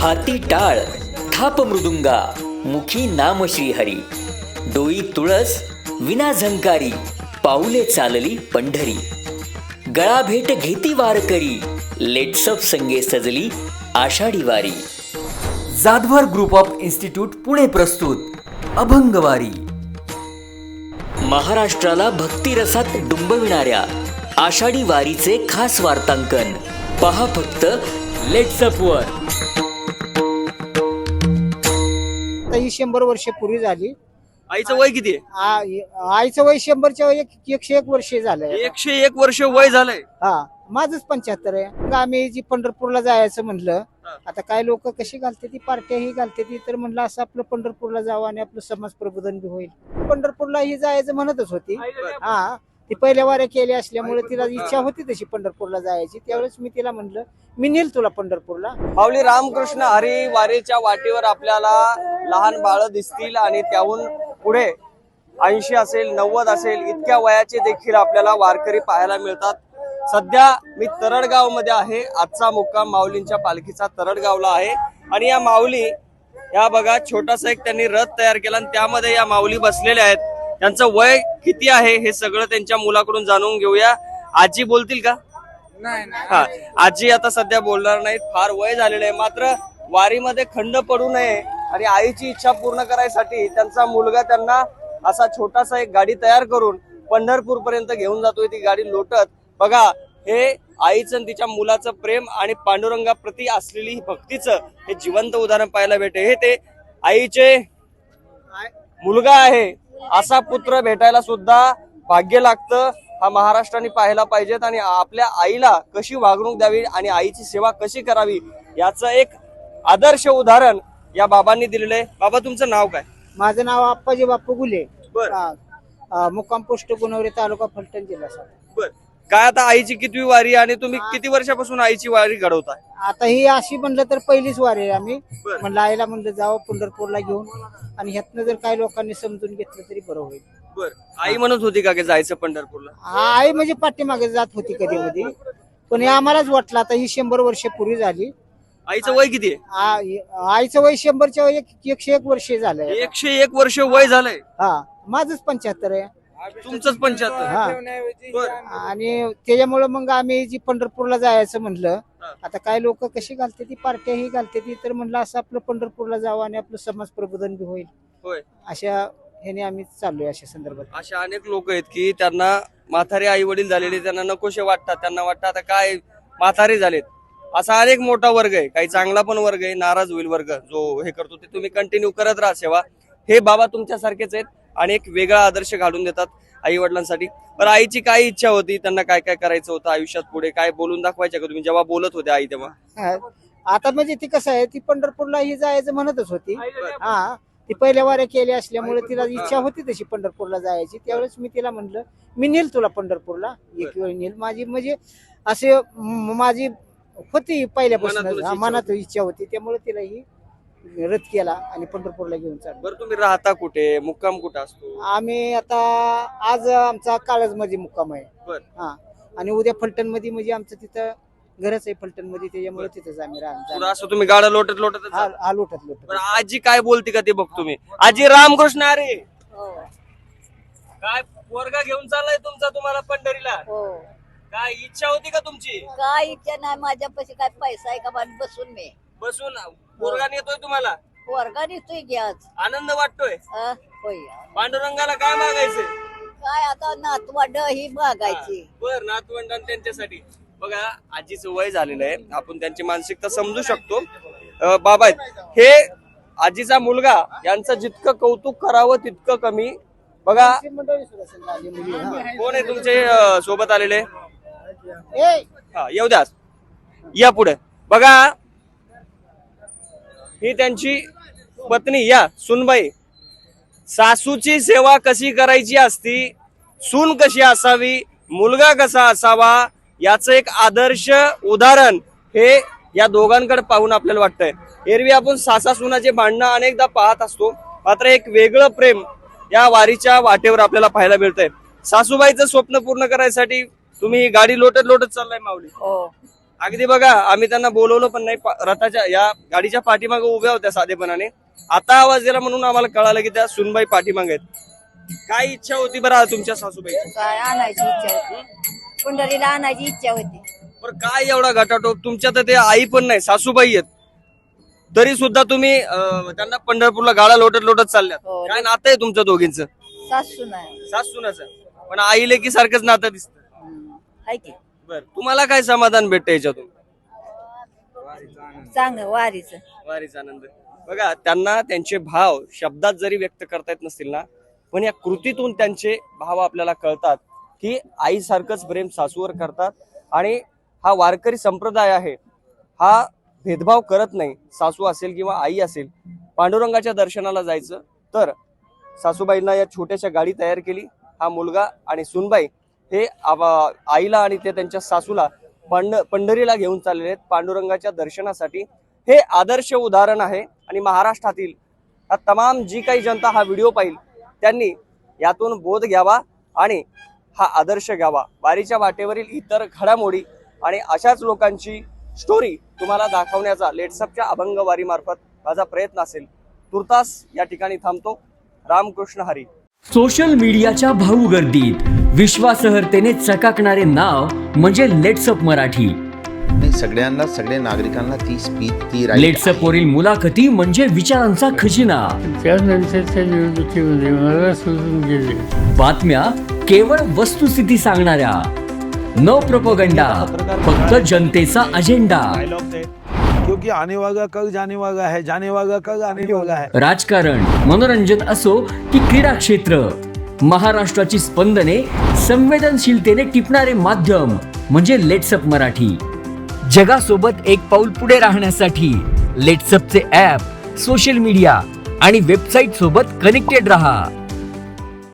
हाती टाळ थाप मृदुंगा, मुखी नाम श्रीहरी, डोई तुळस विना झंकारी, पाऊले चालली पंढरी. गळा भेट घेती वारकरी, लेट्सअप संगे सजली आषाढी वारी. Jadhavar group of institute Pune प्रस्तुत अभंगवारी. महाराष्ट्राला भक्तिरसात डुंबविणाऱ्या आषाढी वारीचे खास वार्तांकन पहा फक्त लेट्सअप वर. ही 100 वर्षापूर्वी झाली. आईचं वय किती आहे? आईचं वय 100च्या 101 वर्ष झालंय. 101 वर्ष वय झालंय. हा, माझंच 75 आहे. मग आम्ही जी पंढरपूरला जायचं म्हणलं, आता काय लोक कशी घालते ती पार्ट्या ही घालते ती, तर म्हणलं असं आपलं पंढरपूरला जावं आणि आपलं समाज प्रबोधन बी होईल. पंढरपूरला ही जायचं म्हणतच होती. हा, ती पहिल्या वाऱ्या केल्या असल्यामुळे तिला इच्छा होती तशी पंढरपूरला जायची. त्यावेळेस मी तिला म्हणलं, मी नेल तुला पंढरपूरला. माऊली रामकृष्ण हरी वारीच्या वाटेवर आपल्याला लहान बाळ दिसतील आणि त्याहून पुढे 80 असेल 90 असेल इतक्या वयाचे देखील आपल्याला वारकरी पाहायला मिळतात. सध्या मी तरडगाव मध्ये आहे. आजचा मुक्काम माऊलींच्या पालखीचा तरडगावला आहे आणि या माऊली या बघा छोटासा एक त्यांनी रथ तयार केला आणि त्यामध्ये या माऊली बसलेल्या आहेत. त्यांचं वय किती आहे हे सगळं त्यांच्या मुलाकडून जाणून घेऊया. आजी बोलतील का? हा, आजी आता सध्या बोलणार नाहीत, फार वय झालेलं आहे. मात्र वारीमध्ये खंड पडू नये आणि आईची इच्छा पूर्ण करायसाठी त्यांचा मुलगा त्यांना असा छोटासा एक गाडी तयार करून पंढरपूर पर्यंत घेऊन जातोय. ती गाडी लोटत. बघा, हे आईचं आणि तिच्या मुलाचं प्रेम आणि पांडुरंगाप्रती असलेली ही भक्तीचं हे जिवंत उदाहरण पाहायला भेटते. हे ते आईचे मुलगा आहे असा पुत्र भेटायला सुद्धा भाग्य लागतं. हा महाराष्ट्राने पाहायला पाहिजेत आणि आपल्या आईला कशी वागणूक द्यावी आणि आईची सेवा कशी करावी याचं एक आदर्श उदाहरण या बाबांनी दिलेलं आहे. बाबा, तुमचं नाव काय? माझं नाव आप्पाजी बापू गुले. बर. मुक्काम पोस्ट गुणवरे, तालुका फलटण, जिल्हा सातारा. बर. काय आता आईची कितवी वारी आणि तुम्ही किती वर्षापासून आईची वारी घडवताय? आता ही अशी म्हणलं तर पहिलीच वारी आहे. आम्ही बर. म्हणलं आईला म्हणलं जावं पंढरपूरला घेऊन, आणि ह्यातनं जर काही लोकांनी समजून घेतलं तरी बरं होईल. बर. आई म्हणत होती का की जायचं पंढरपूरला? आई म्हणजे पाठीमागे जात होती कधी मध्ये, पण हे आम्हालाच वाटलं. आता ही 100 वर्षापूर्वी झाली. आईचं वय किती आहे? आईचं वय 100च्या 101 वर्ष झालंय. 101 वर्ष वय झालंय. हा, माझंच 75 आहे. तुमचंच 75. हा, आणि त्याच्यामुळे मग आम्ही जी पंढरपूरला जायचं म्हणलं, आता काय लोक कशी घालते ती पार्ट्या ही घालते ती, तर म्हणलं असं आपलं पंढरपूरला जावं आणि आपलं समाज प्रबोधन बी होईल. होय. अशा ह्याने आम्ही चाललोय अशा संदर्भात. अशा अनेक लोक आहेत की त्यांना म्हातारे आई वडील झालेले, त्यांना नकोशे वाटतात. त्यांना वाटतं आता काय म्हातारे झालेत. असा अनेक मोठा वर्ग आहे. काही चांगला पण वर्ग आहे, नाराज होईल वर्ग जो हे करतो. ते तुम्ही कंटिन्यू करत राहा सेवा. हे बाबा तुमच्यासारखेच आहेत आणि एक वेगळा आदर्श घालून देतात आई वडिलांसाठी. पण आईची काय इच्छा होती, त्यांना काय काय करायचं होतं आयुष्यात, पुढे काय बोलून दाखवायचं का तुम्ही जेव्हा बोलत होते आई तेव्हा? आता म्हणजे ती कसं आहे, ती पंढरपूरला ही जायचं म्हणतच होती. हा, ती पहिल्या वाऱ्या केल्या असल्यामुळे तिला इच्छा होती तशी पंढरपूरला जायची. त्यावेळेस मी तिला म्हणलं, मी नेल तुला पंढरपूरला एक वेळ नेल. माझी म्हणजे असे माझी होती पहिल्यापासून मनात इच्छा होती. त्यामुळे तिला ही रथ केला आणि पंढरपूरला घेऊन चाललो. बरं, तुम्ही राहता कुठे, मुक्काम कुठे असतो? आम्ही आता आज आमचा काळज मध्ये मुक्काम आहे. बर. हा, आणि उद्या फलटण मध्ये, म्हणजे आमचं तिथं घरच आहे फलटण मध्ये, त्याच्यामुळे तिथंच आम्ही पुढं असं तुम्ही गाडा लोटत लोटत जा. हा, लोटत लोटत. बरं, आजी काय बोलते का ते बघतो मी. आजी रामकृष्ण अरे काय पोरगा घेऊन चाललाय तुमचा तुम्हाला पंढरीला? काय इच्छा होती का तुमची? काय इच्छा नाही, माझ्यापाशी काय पैसा आहे का? बसून मी बसून पोरगा नेतोय तुम्हाला, वर्गा नेतोय घ्याच. आनंद वाटतोय. होय. पांडुरंगाला काय मागायचंय? काय आता नातवंड ही मागायची. बर, नातवंड त्यांच्यासाठी. बघा, आजीचं वय झालेलं आहे, आपण त्यांची मानसिकता समजू शकतो. बाबा आहेत हे आजीचा मुलगा, यांचं जितकं कौतुक करावं तितकं कमी. बघा, कोण आहे तुमचे सोबत आलेले? हा, येऊ द्या, या पुढे. बघा, ही त्यांची पत्नी, या सुनबाई. सासूची सेवा कशी करायची असती, सून कशी असावी, मुलगा कसा असावा, याचं एक आदर्श उदाहरण हे या दोघांकडे पाहून आपल्याला वाटतंय. एरवी आपण सासा सुनाचे भांडणं अनेकदा पाहत असतो, मात्र एक वेगळं प्रेम या वारीच्या वाटेवर आपल्याला पाहायला मिळतंय. सासूबाईचं स्वप्न पूर्ण करायसाठी तुम्ही गाडी लोटत लोटत चाललाय माऊली. अगदी बघा, आम्ही त्यांना बोलवलं पण नाही, रथाच्या या गाडीच्या पाठीमागे उभ्या होत्या साधेपणाने. आता आवाज दिला म्हणून आम्हाला कळालं की त्या सुनबाई पाठीमागे आहेत. काय इच्छा होती बरं तुमच्या सासूबाई? काय आणायची इच्छा होती, पंढरीला आणायची इच्छा होती. बरं काय एवढा घटाटोप तुमच्या? तर ते आई पण नाही, सासूबाई आहेत, तरी सुद्धा तुम्ही त्यांना पंढरपूरला गाडा लोटत लोटत चालल्यात. हो. काय नातं आहे तुमच्या दोघींचं? सासू नाही सासूनाचं, पण आईले की सारखंच नातं दिसतं. हाय की बर, तुम्हाला काय समाधान भेटतं याच्यातून? चांगलं वारीचं. वारीचा आनंद. बघा, त्यांना त्यांचे भाव शब्दात जरी व्यक्त करता येत नसतील ना, पण या कृतीतून त्यांचे भाव आपल्याला कळतात की आईसारखंच प्रेम सासूवर करतात. आणि हा वारकरी संप्रदाय आहे, हा भेदभाव करत नाही. सासू असेल किंवा आई असेल, पांडुरंगाच्या दर्शनाला जायचं तर सासूबाईंना या छोट्याशा गाडी तयार केली. हा मुलगा आणि सुनबाई हे आईला आणि ते त्यांच्या सासूला पंढरीला घेऊन चाललेले आहेत पांडुरंगाच्या दर्शनासाठी. हे आदर्श उदाहरण आहे. आणि महाराष्ट्रातील तमाम जी काही जनता हा व्हिडिओ पाहिल त्यांनी यातून बोध घ्यावा आणि हा आदर्श घ्यावा. वारीच्या वाटेवरील इतर घडामोडी आणि अशाच लोकांची स्टोरी तुम्हाला दाखवण्याचा लेट्सअपच्या अभंग वारी मार्फत माझा प्रयत्न असेल. तुर्तास या ठिकाणी थांबतो. रामकृष्ण हरी. सोशल मीडियाच्या भाऊ गर्दीत विश्वासार्हतेने चकाकणारे नाव म्हणजे लेट्सअप मराठी. सगळ्यांना, सगळ्या नागरिकांना ती स्पीच, ती लेट्सअप वरील मुलाखती म्हणजे विचारांचा खजिना. त्यानंतरच्या निवडणुकीमध्ये मला सोडून गेले. बातम्या केवळ वस्तुस्थिती सांगणाऱ्या, न प्रोपगंडा, फक्त जनतेचा अजेंडा. क्योंकि आने वाला कल जाने वाला है, जाने वाला कल आने वाला है. राजकारण, मनोरंजन असो की क्रीडा क्षेत्र, महाराष्ट्राची स्पंदने संवेदनशीलतेने टिपणारे माध्यम म्हणजे लेट्सअप मराठी. जगासोबत एक पाऊल पुढे राहण्यासाठी लेट्सअपचे ॲप, सोशल मीडिया आणि वेबसाईट सोबत कनेक्टेड रहा.